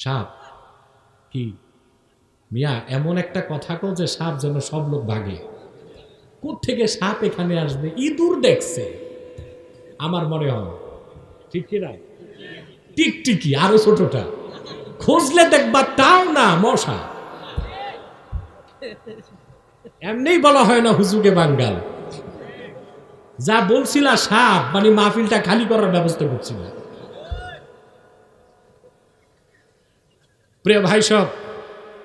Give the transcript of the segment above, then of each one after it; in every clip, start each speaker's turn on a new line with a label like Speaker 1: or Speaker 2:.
Speaker 1: সাপ কি মিয়া, এমন একটা কথা কও যে সাপ যেন সব লোক ভাগে। কোত্থেকে সাপ এখানে আসবে? ইঁদুর দেখছে আমার মনে হয়, ঠিক কিনা? টিকটিকি আরো ছোটটা খুঁজলে দেখবা, তাও না মশা। এমনি বলা হয় না হুজুগে বাঙ্গাল। যা বলছিলা সাপ, মানে মাহফিলটা খালি করার ব্যবস্থা করছিল। প্রিয় ভাই সব,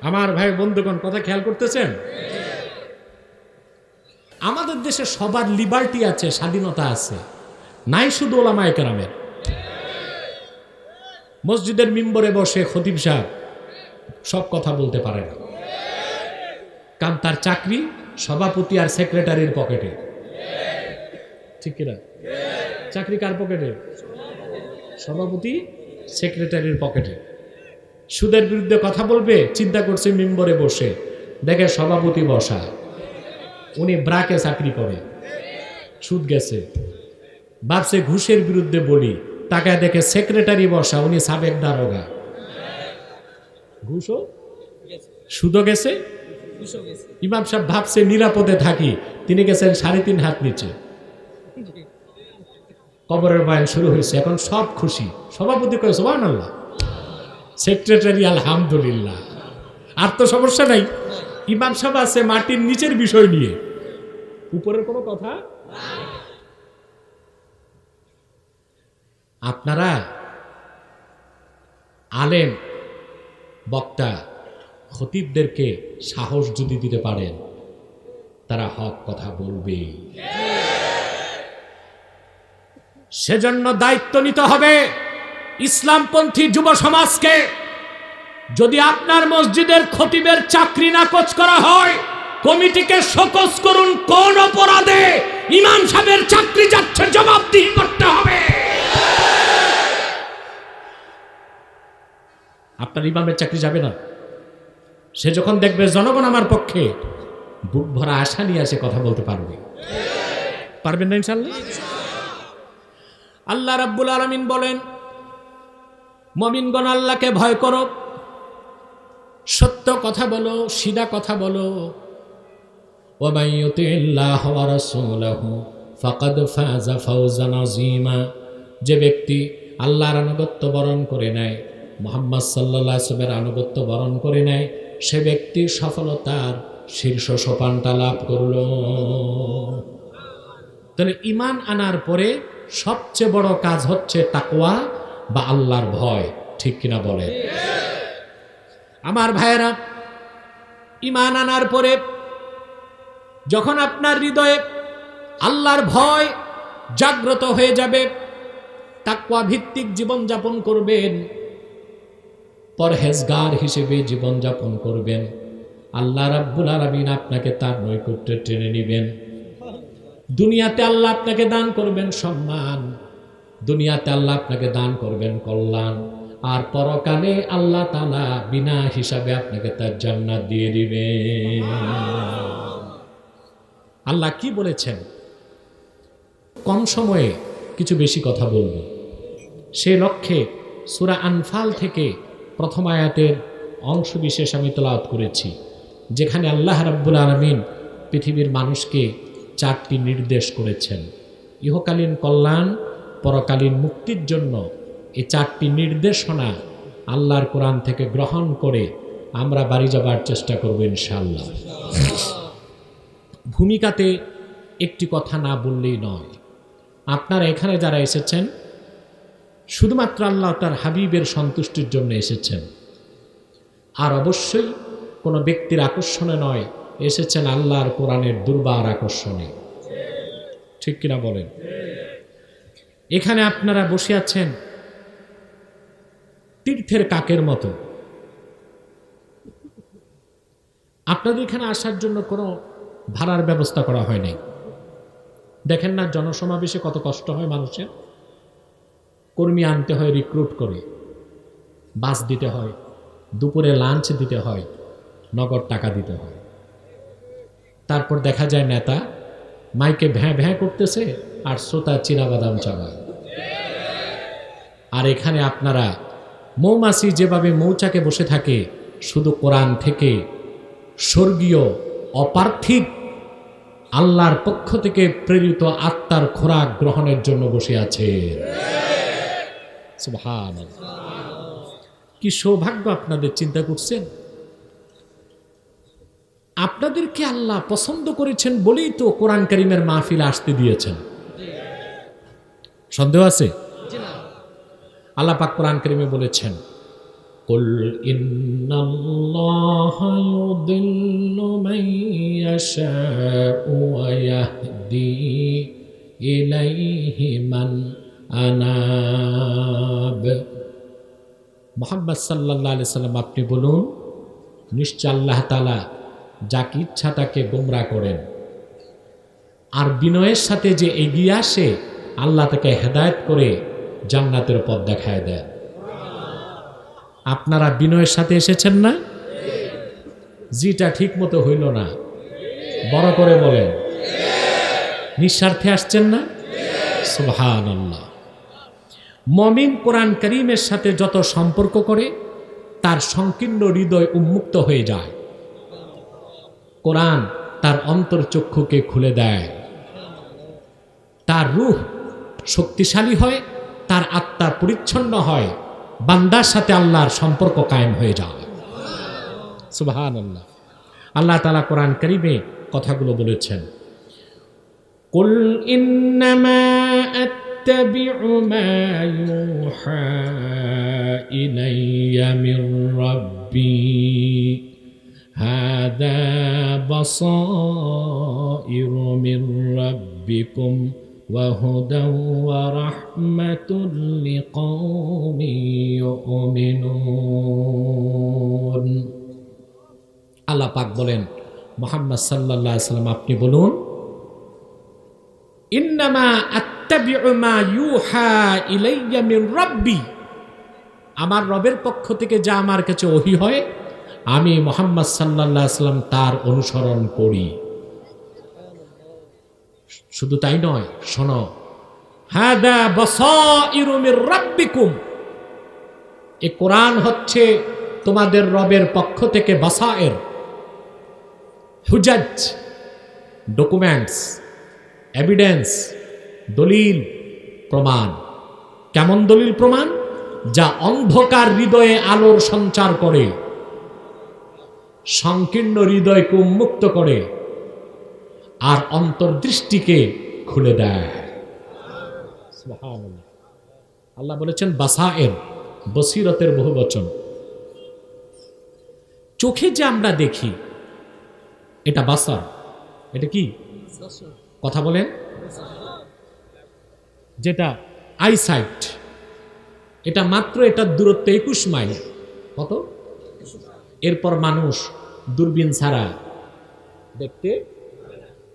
Speaker 1: আমার ভাই বন্ধুগণ, কথা খেয়াল করতেছেন? আমাদের দেশে সবার লিবার্টি আছে, স্বাধীনতা আছে, নাই শুধু ওলামায়ে কেরামের। মসজিদের মিম্বরে বসে খতিব সাহেব সব কথা বলতে পারে না, কারণ তার চাকরি সভাপতি আর সেক্রেটারির পকেটে। ঠিক কিনা? চাকরি কার পকেটে? সভাপতি সেক্রেটারির পকেটে। সুদের বিরুদ্ধে কথা বলবে, চিন্তা করছে মিম্বরে বসে, দেখে সভাপতি বসা, উনি ব্রাকে চাকরি করে, সুদ গেছে। ভাবছে ঘুষের বিরুদ্ধে বলি, তাকায় দেখে সেক্রেটারি বসা, উনি সাবেক দারোগা, ঘুষও সুদও গেছে। ইমাম সাহেব ভাবছে নিরাপদে থাকি, তিনি গেছেন 3.5 হাত নিচে। কবরের বয়ান শুরু হয়েছে, এখন সব খুশি। সভাপতি কয় সুবহানাল্লাহ, সেক্রেটারি আলহামদুলিল্লাহ। আর তো সমস্যা নাই, ইমাম সাহেব আছে মাটির নিচের বিষয় নিয়ে, উপরের কোনো কথা। আপনারা আলেম বক্তা খতিবদেরকে সাহস যদি দিতে পারেন, তারা হক কথা বলবে। সেজন্য দায়িত্ব নিতে হবে ইসলামপন্থী যুব সমাজকে। যদি আপনার মসজিদের খতিবের চাকরি নাকচ করা হয়, কমিটিকে শোকজ করুন। কোন অপরাধে ইমাম সাহেবের চাকরি যাচ্ছে, জবাবদিহি করতে হবে। আপনার ইমামের চাকরি যাবে না। সে যখন দেখবে জনগণ আমার পক্ষে, বুক ভরা আশা নিয়ে এসে কথা বলতে পারবে। পারবেন না ইনশাআল্লাহ? আল্লাহ রাব্বুল আলামিন বলেন, মুমিনগণ আল্লাহকে ভয় করো, সত্য কথা বলো, সিধা কথা বলো। ওয়া মান ইউতিল্লাহ ওয়া রাসূলাহু ফাকাদ ফাযা ফাওজান আযীমা। যে ব্যক্তি আল্লাহর আনুগত্য বরণ করে নেয়, মুহাম্মদ সাল্লাল্লাহু আলাইহি ওয়াসাল্লামের আনুগত্য বরণ করে নেয়, সে ব্যক্তি সফলতার শীর্ষ সোপানটা লাভ করল। তাহলে ঈমান আনার পরে সবচেয়ে বড় কাজ হচ্ছে তাকওয়া বা আল্লাহর ভয়। ঠিক কিনা বলে? আমার ভাইয়েরা, ঈমান আনার পরে যখন আপনার হৃদয়ে আল্লাহর ভয় জাগ্রত হয়ে যাবে, তাকওয়া ভিত্তিক জীবনযাপন করবেন, পরহেজগার হিসেবে জীবনযাপন করবেন, আল্লাহ রাব্বুল আলামিন আপনাকে তার নৈকট্যে টেনে নেবেন। দুনিয়াতে আল্লাহ আপনাকে দান করবেন সম্মান, দুনিয়াতে আল্লাহ আপনাকে দান করবেন কল্যাণ, আর পরকালে আল্লাহ তাআলা বিনা হিসাবে আপনাকে তার জান্নাত দিয়ে দিবেন। আল্লাহ কি বলেছেন? কম সময়ে কিছু বেশি কথা বলবো, সে লক্ষ্যে সূরা আনফাল থেকে প্রথম আয়াতের অংশ বিশেষ আমি তেলাওয়াত করেছি, যেখানে আল্লাহ রাব্বুল আলামিন পৃথিবীর মানুষকে 4টি নির্দেশ করেছেন। ইহকালীন কল্যাণ, পরকালীন মুক্তির জন্য এই 4টি নির্দেশনা আল্লাহর কোরআন থেকে গ্রহণ করে আমরা বাড়ি যাবার চেষ্টা করব ইনশাআল্লাহ। ভূমিকাতে একটি কথা না বললেই নয়। আপনারা এখানে যারা এসেছেন, শুধুমাত্র আল্লাহ তার হাবিবের সন্তুষ্টির জন্য এসেছেন, আর অবশ্যই কোনো ব্যক্তির আকর্ষণে নয়, এসেছেন আল্লাহর কোরআনের দুর্বার আকর্ষণে। ঠিক কিনা বলেন? এখানে আপনারা বসে আছেন তীর্থের কাকের মতো। আপনাদের এখানে আসার জন্য কোনো ভাড়ার ব্যবস্থা করা হয় নাই। দেখেন না জনসমাবেশে কত কষ্ট হয় মানুষের। কর্মী আনতে হয় রিক্রুট করে, বাস দিতে হয়, দুপুরে লাঞ্চ দিতে হয়, নগদ টাকা দিতে হয়। তারপর দেখা যায় নেতা মাইকে ভ্যাঁ ভ্যাঁ করতেছে আর শ্রোতা চিনাবাদাম চাবায়। আর এখানে আপনারা মৌমাছি যেভাবে মৌচাকে বসে থাকে, শুধু কোরআন থেকে স্বর্গীয় অপার্থিব আল্লাহর পক্ষ থেকে প্রেরিত আত্মার খোরাক গ্রহণের জন্য বসে আছে। সুবহানাল্লাহ। কি সৌভাগ্য আপনাদের, চিন্তা করছেন? আপনাদেরকে আল্লাহ পছন্দ করেছেন বলেই তো কোরআন কারীমের মাহফিলে আসতে দিয়েছেন। সন্দেহ আছে? আল্লাহ পাক কোরআন কারীমে বলেছেন, কুল ইন্নাল্লাহা ইউদিল্লু মান ইয়াশাউ ওয়া ইয়াহদি ইলাইহি মান আনাব। মুহাম্মদ সাল্লাল্লাহু আলাইহি সাল্লাম আপনি বলুন, নিশ্চয় আল্লাহ তাআলা যাকে ইচ্ছা তাকে গোমরা করেন, আর বিনয়ের সাথে যে এগিয়ে আসে আল্লাহ তাকে হেদায়েত করে জান্নাতের পথ দেখায় দেন। আপনারা বিনয়ের সাথে এসেছেন না? জিটা ঠিক মতো হইল না, বড় করে বলেন। নিঃস্বার্থে আসছেন না? সুবহানাল্লাহ। মুমিন কোরআন কারীমের সাথে যত সম্পর্ক করে তার সংকীর্ণ হৃদয় উন্মুক্ত হয়ে যায়। কোরআন তার অন্তর্চক্ষুকে খুলে দেয়, তার রূহ শক্তিশালী হয়, তার আত্মা পরিচ্ছন্ন হয়, বান্দার সাথে আল্লাহর সম্পর্ক কায়েম হয়ে যায়। সুবহানাল্লাহ। আল্লাহ তাআলা কোরআন কারীমে কথাগুলো বলেছেন, কুল ইন্নামা আত্তাবিউ মা ইউহা ইলাইয়া মির রাব্বি হাযা বাসাইরু মির রাব্বিকুম ওয়া হুদাও ওয়া রাহমাতুল লিকাওমিন ইউমিনুন। আল্লাহ পাক বলেন, মুহাম্মদ সাল্লাল্লাহু আলাইহি সাল্লাম আপনি বলুন, ইন্নামা আত্তাবিউ মা ইউহা ইলাইয়া মির রাব্বি, আমার রবের পক্ষ থেকে যা আমার কাছে ওহী হয় আমি মুহাম্মদ সাল্লাল্লাহু আলাইহি সাল্লাম তার অনুসরণ করি। শুধু তাই নয়, শোনো, হাদা বাসাইরু মির রাব্বিকুম, এই কোরআন হচ্ছে তোমাদের রবের পক্ষ থেকে বাসায়ের, হুজাজ, ডকুমেন্টস, এভিডেন্স, দলিল, প্রমাণ। কেমন দলিল প্রমাণ? যা অন্ধকার হৃদয়ে আলোর সঞ্চার করে, সংকীর্ণ হৃদয়কে উন্মুক্ত করে, আর অন্তর্দৃষ্টিকে খুলে দেয়। সুবহানাল্লাহ। আল্লাহ বলেছেন বাসায়ের, বসিরতের বহুবচন। চোখে যে আমরা দেখি এটা বাসার, এটা কি কথা বলেন? যেটা আইসাইট, এটা মাত্র এটার দূরত্ব 21 মাইল। কত? এরপর মানুষ দূরবীন ছাড়া দেখতে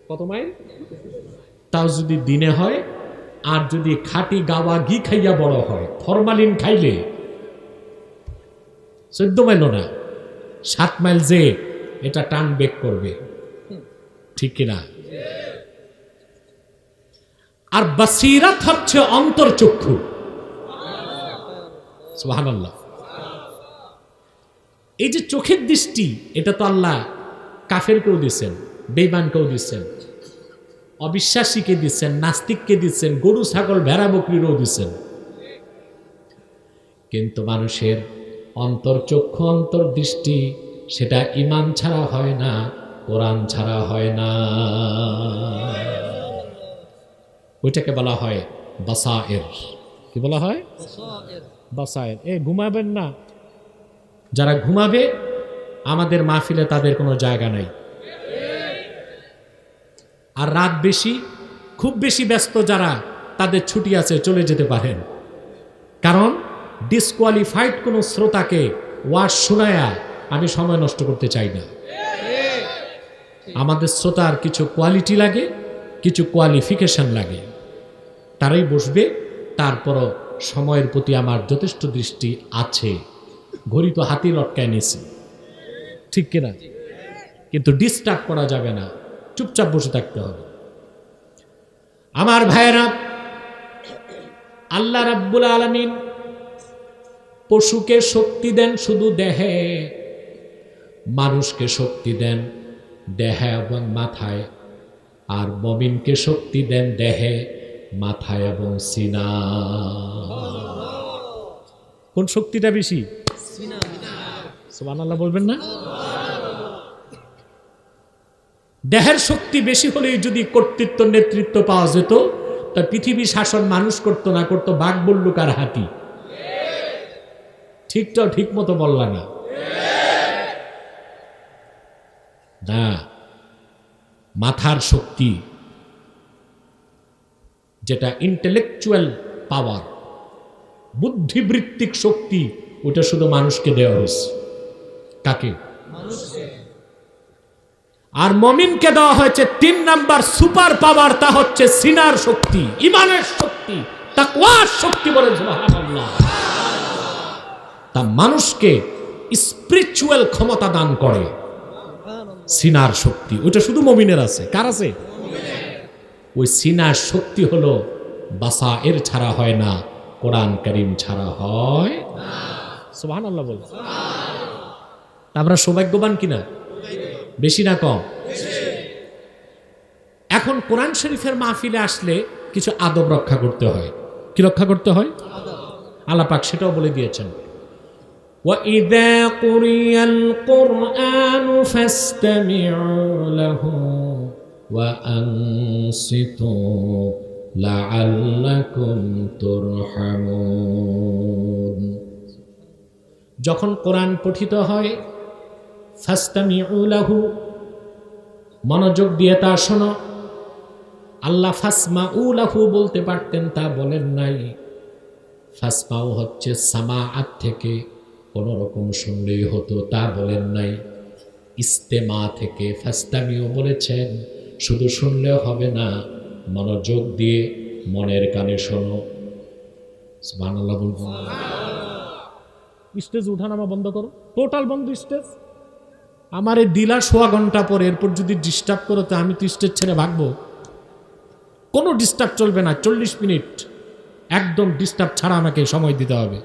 Speaker 1: কত মাইল? তাও যদি দিনে হয়, আর যদি খাঁটি গাওয়া ঘি খাইয়া বড় হয়, ফরমালিন খাইলে 14 মাইলও না, 7 মাইল যে এটা টান বেক করবে, ঠিক কিনা? আর বাসিরাত হচ্ছে অন্তর্চক্ষু। সুবহানাল্লাহ। এই যে চোখের দৃষ্টি, এটা তো আল্লাহ কাফেরকেও দিচ্ছেন, বেঈমানকেও দিচ্ছেন, অবিশ্বাসীকে দিচ্ছেন, নাস্তিককে দিচ্ছেন, গরু ছাগল ভেড়া বকরিরও দিচ্ছেন। কিন্তু মানুষের অন্তর্চক্ষু, অন্তর্দৃষ্টি, সেটা ঈমান ছাড়া হয় না, কোরআন ছাড়া হয় না। ওইটাকে বলা হয় বাসায়ের। কি বলা হয়? বাসায়ের। ঘুমাবেন না, যারা ঘুমাবে আমাদের মাহফিলে তাদের কোনো জায়গা নাই। আর রাত বেশি, খুব বেশি ব্যস্ত যারা, তাদের ছুটি আছে, চলে যেতে পারেন। কারণ ডিসকোয়ালিফাইড কোনো শ্রোতাকে ওয়াজ শোনায়া আমি সময় নষ্ট করতে চাই না। আমাদের শ্রোতার কিছু কোয়ালিটি লাগে, কিছু কোয়ালিফিকেশন লাগে, তারাই বসবে। তারপরও সময়ের প্রতি আমার যথেষ্ট দৃষ্টি আছে, ঘড়ি তো হাতি লটকায় নিয়েছি, ঠিক কিনা? কিন্তু ডিস্টার্ব করা যাবে না, চুপচাপ বসে থাকতে হবে। আমার ভাইয়েরা, আল্লাহ রাব্বুল আলামিন পশুকে শক্তি দেন শুধু দেহে, মানুষকে শক্তি দেন দেহে এবং মাথায়, আর মুমিনকে শক্তি দেন দেহে, মাথায় এবং সিনা। কোন শক্তিটা বেশি? সুবহানাল্লাহ বলবেন না? দেহের শক্তি বেশি হলেই যদি কর্তৃত্ব নেতৃত্ব পাওয়া যেত, তা পৃথিবী শাসন মানুষ করতো না, করতো বাঘ বল্লুক আর হাতি। ঠিকটাও ঠিক মতো বললা না। না, মাথার শক্তি যেটা ইন্টেলেকচুয়াল পাওয়ার, বুদ্ধিবৃত্তিক শক্তি, ওটা শুধু মানুষকে দেওয়া হয়েছে। কাকে? আর মুমিনকে দেওয়া হয়েছে 3 নাম্বার সুপার পাওয়ার, তা হচ্ছে সিনার শক্তি, ঈমানের শক্তি, তাকওয়ার শক্তি। বলেন সুবহানাল্লাহ। তা মানুষকে স্পিরিচুয়াল ক্ষমতা দান করে সিনার শক্তি, ওইটা শুধু মুমিনের আছে। কার আছে? ওই সিনার শক্তি হলো বাসায়ের ছাড়া হয় না, কোরআন কারীম ছাড়া হয় না। সুবহানাল্লাহ বল। আমরা সৌভাগ্যবান কিনা? বেশি না কম? এখন কোরআন শরীফের মাহফিলে আসলে কিছু আদব রক্ষা করতে হয়। কি রক্ষা করতে হয়? আল্লাহ পাক সেটাও বলে দিয়েছেন, وَإِذَا قُرِئَ الْقُرْآنُ فَاسْتَمِعُوا لَهُ وَأَنصِتُوا لَعَلَّكُمْ تُرْحَمُونَ। যখন কোরআন পঠিত হয়, ফাসতামিউ লাহু, মনোযোগ দিয়ে তা শোনো। আল্লাহ ফাসমাউ লাহু বলতে পারতেন, তা বলেন নাই। ফাসমাউ হচ্ছে সামাআত থেকে কোন রকম শুনলেই হতো, তা বলেন নাই। ইস্তেমা থেকে ফাসতামিউ বলেছেন, শুধু শুনলেও হবে না, মনোযোগ দিয়ে মনের কানে শোনো। সুবহানাল্লাহ বলবো। স্টেজ উঠানামা বন্ধ করো, টোটাল বন্ধ স্টেজ। আমারে দিলা 1.5 ঘন্টা পরে, এরপর যদি ডিস্টার্ব করো তো আমি তো স্টেজ ছেড়ে ভাগবো। কোনো ডিস্টার্ব চলবে না, 40 মিনিট একদম ডিস্টার্ব ছাড়া আমাকে সময় দিতে হবে।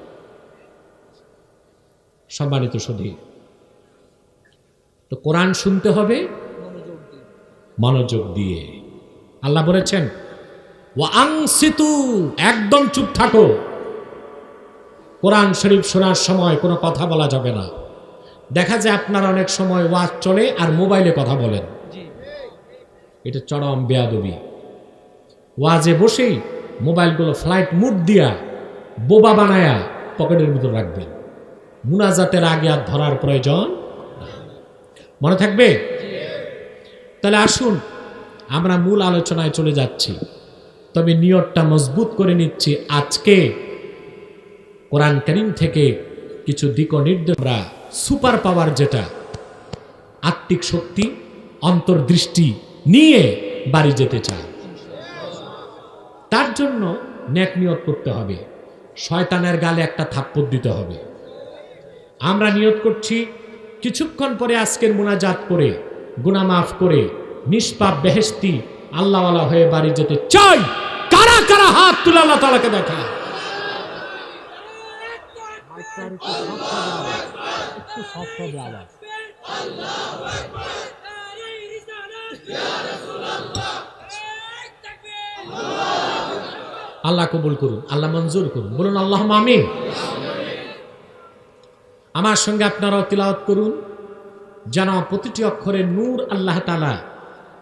Speaker 1: সম্মানিত সুধী, তো কোরআন শুনতে হবে মনোযোগ দিয়ে। আল্লাহ বলেছেন ওয়াংসিতু, একদম চুপ থাকো। কোরআন শরীফ শোনার সময় কোনো কথা বলা যাবে না। দেখা যায় আপনারা অনেক সময় ওয়াজ চলে আর মোবাইলে কথা বলেন, এটা চরম বেয়াদবি। ওয়াজে বসেই মোবাইলগুলো ফ্লাইট মুড দিয়া বোবা বানায়া পকেটের ভিতর রাখবেন। মুনাজাতের আগে আর ধরার প্রয়োজন মনে থাকবে। তাহলে আসুন আমরা মূল আলোচনায় চলে যাচ্ছি, তবে নিয়তটা মজবুত করে নিচ্ছি। আজকে কোরআন কারীম থেকে কিছু দিক নির্দেশ, সুপার পাওয়ার যেটা আত্মিক শক্তি, অন্তর্দৃষ্টি নিয়ে বাড়ি যেতে চায়, তার জন্য নেক নিয়ত করতে হবে, শয়তানের গালে একটা থাপ্পড় দিতে হবে। আমরা নিয়ত করছি কিছুক্ষণ পরে আজকের মুনাজাত করে গুনাহ মাফ করে নিষ্পাপ বেহেশতি আল্লাহওয়ালা হয়ে বাড়ি যেতে চাই। কারা কারা হাত তুলে আল্লাহ তাআলাকে দেখা। আল্লাহ কবুল করুন, আল্লাহ মঞ্জুর করুন, বলুন আল্লাহুম্মা আমিন। আমার সঙ্গে আপনারাও তিলাওয়াত করুন, যেন প্রতিটি অক্ষরে নূর আল্লাহ তাআলা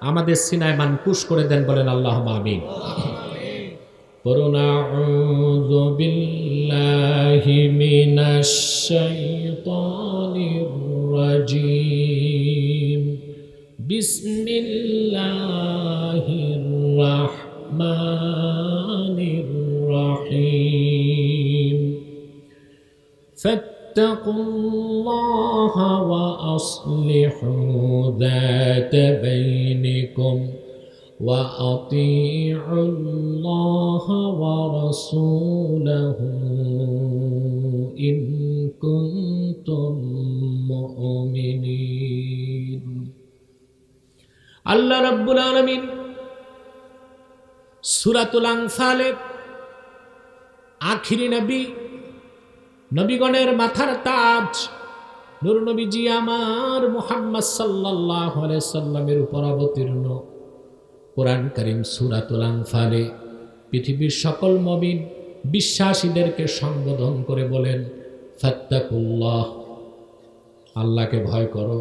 Speaker 1: আমাদের সিনায় মানকুশ করে দেন। বলেন আল্লাহুম্মা আমিন। আউযু বিল্লাহি মিনাশ শাইতানির রাজীম। বিসমিল্লাহির রাহমানির রাহিম। فاتقوا الله وأصلحوا ذات بينكم وأطيعوا الله ورسوله إن كنتم مؤمنين। আল্লাহ রাব্বুল আলামিন সূরাতুল আনফালে আখিরি নবী নবীগণের মাথার তাজ নূর নবীজি আমার মুহাম্মদ সাল্লাল্লাহু আলাইহি সাল্লামের উপর অবতীর্ণ কোরআন কারীম সূরাতুল আনফালে পৃথিবীর সকল মুমিন বিশ্বাসীদেরকে সম্বোধন করে বলেন, ফাত্তাকুল্লাহ, আল্লাহকে ভয় করো,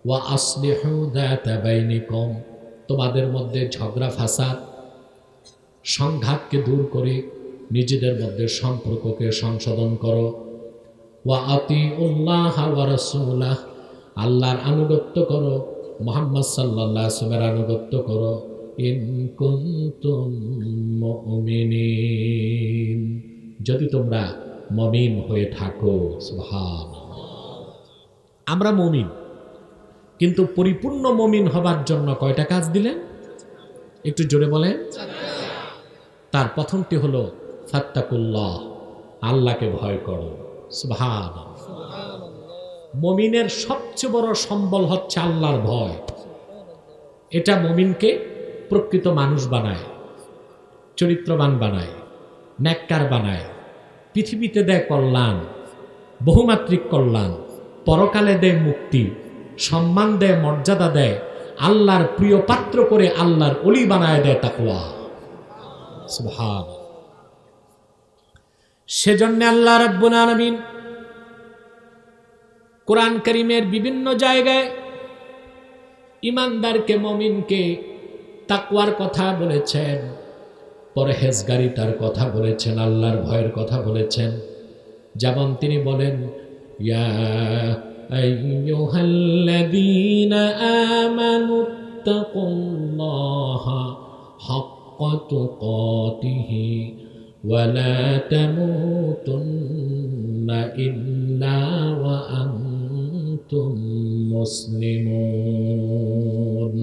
Speaker 1: ওয়া আসলিহু যাতা বাইনিকুম, তোমাদের মধ্যে ঝগড়া ফাসাদ সংঘাতকে দূর করে নিজেদের মধ্যে সম্পর্ককে সংশোধন করো, ওয়া আতিউল্লাহ ওয়া রাসূলাহ, আল্লাহর আনুগত্য করো, মুহাম্মদ সাল্লাল্লাহু আলাইহি ওয়াসাল্লামের আনুগত্য করো, ইন কুনতুম মুমিনিন, যদি তোমরা মুমিন হয়ে থাকো। সুবহানাল্লাহ। আমরা মুমিন, কিন্তু পরিপূর্ণ মুমিন হবার জন্য কয়টা কাজ দিলেন? একটু জোরে বলেন। তার প্রথমটি হলো ফাত্তাকুল্লাহ, আল্লাহকে ভয় করো। সুবহানাল্লাহ। মুমিনের সবচেয়ে বড় সম্বল হচ্ছে আল্লাহর ভয়। এটা মুমিনকে প্রকৃত মানুষ বানায়, চরিত্রবান বানায়, নেককার বানায়, পৃথিবীতে দেয় কল্যাণ, বহুমাত্রিক কল্যাণ, পরকালে দেয় মুক্তি, সম্মান দেয়, মর্যাদা দেয়, আল্লাহর প্রিয় পাত্র করে আল্লাহর ওলি বানায় দেয় তাকওয়া। সুবহানাল্লাহ। সেজন্য আল্লাহ রাব্বুল আলামিন কোরআন কারীমের বিভিন্ন জায়গায় ঈমানদারকে, মুমিনকে তাকওয়ার কথা বলেছেন, পরহেজগারিতার কথা বলেছেন, আল্লাহর ভয়ের কথা বলেছেন। যেমন তিনি বলেন, ইয়া আইয়ুহাল্লাযীনা আমানুত্তাকুল্লাহা হাক্কা তুকাতিহি ওয়া লা তামুতুন্না ইল্লা ওয়া আনতুম মুসলিমুন।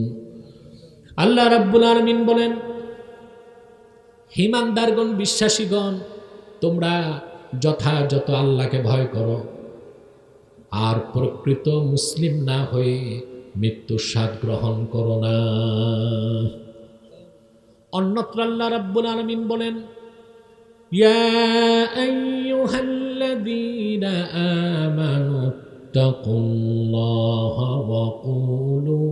Speaker 1: আল্লাহ রাব্বুল আলামিন বলেন, ঈমানদারগণ, বিশ্বাসীগণ, তোমরা যথাযথ আল্লাহকে ভয় করো, আর প্রকৃত মুসলিম না হয়ে মৃত্যুর স্বাদ গ্রহণ করো না। অন্যত্র আল্লাহ রাব্বুল আলামিন বলেন, ইয়া আইয়ুহাল্লাযীনা আমানুত্তাকুল্লাহা ওয়া কুলু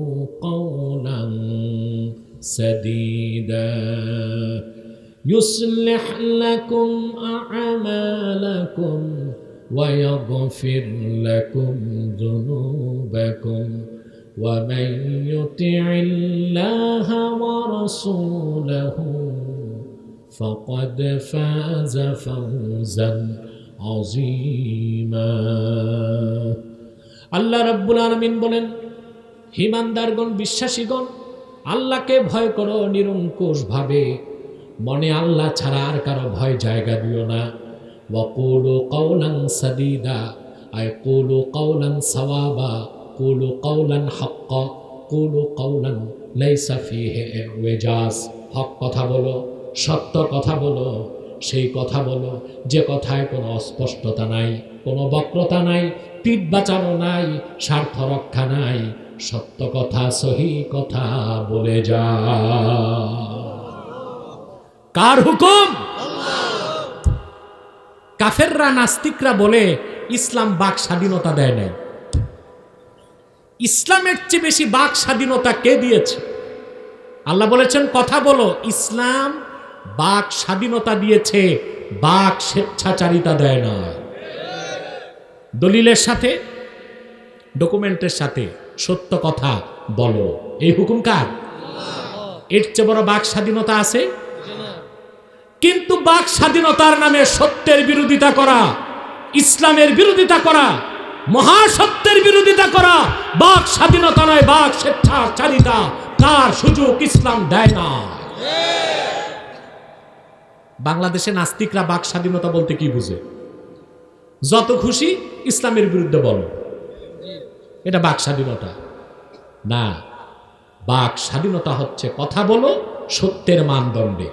Speaker 1: কাওলান সাদীদা يصلح لكم أعمالكم ويغفر لكم ذنوبكم ومن يطع الله ورسوله فقد فاز فوزا عظيما। আল্লাহ রাব্বুল আলামিন বলেন, ঈমানদারগণ, বিশ্বাসীগণ, আল্লাহকে ভয় করো নিরঙ্কুশ ভাবে, মনে আল্লাহ ছাড়া আর কারো ভয় জায়গা দিও না। ওয়াকুলু কাওলান সাদীদা, আই কুলু কাওলান সাওয়াবা, কুলু কাওলান হাক্কা, কুলু কাওলান লাইসা ফীহি ইওজাজ। হক কথা বলো, সত্য কথা বলো, সেই কথা বলো যে কথায় কোনো অস্পষ্টতা নাই, কোনো বক্রতা নাই, পিঠ বাঁচানো নাই, স্বার্থ রক্ষা নাই, সত্য কথা, সহি কথা বলে যা। কার হুকুম? কাফেররা, নাস্তিকরা বলে ইসলাম বাক স্বাধীনতা দেয় নাই। ইসলামের চেয়ে বেশি বাক স্বাধীনতা কে দিয়েছে? আল্লাহ বলেছেন কথা বলো। ইসলাম বাক স্বাধীনতা দিয়েছে, বাক স্বেচ্ছাচারিতা দেয় না। দলিলের সাথে, ডকুমেন্টের সাথে সত্য কথা বলো, এই হুকুম কার? এর চেয়ে বড় বাক স্বাধীনতা আছে? কিন্তু বাক স্বাধীনতার নামে সত্যের বিরোধিতা করা, ইসলামের বিরোধিতা করা, মহাসত্যের বিরোধিতা করা বাক স্বাধীনতা নয়, বাক স্বেচ্ছাচারিতা। তার সুযোগ ইসলাম দেয় না। বাংলাদেশে নাস্তিকরা বাক স্বাধীনতা বলতে কি বুঝে? যত খুশি ইসলামের বিরুদ্ধে বলো, এটা বাক স্বাধীনতা না। বাক স্বাধীনতা হচ্ছে কথা বলো সত্যের মানদণ্ডে।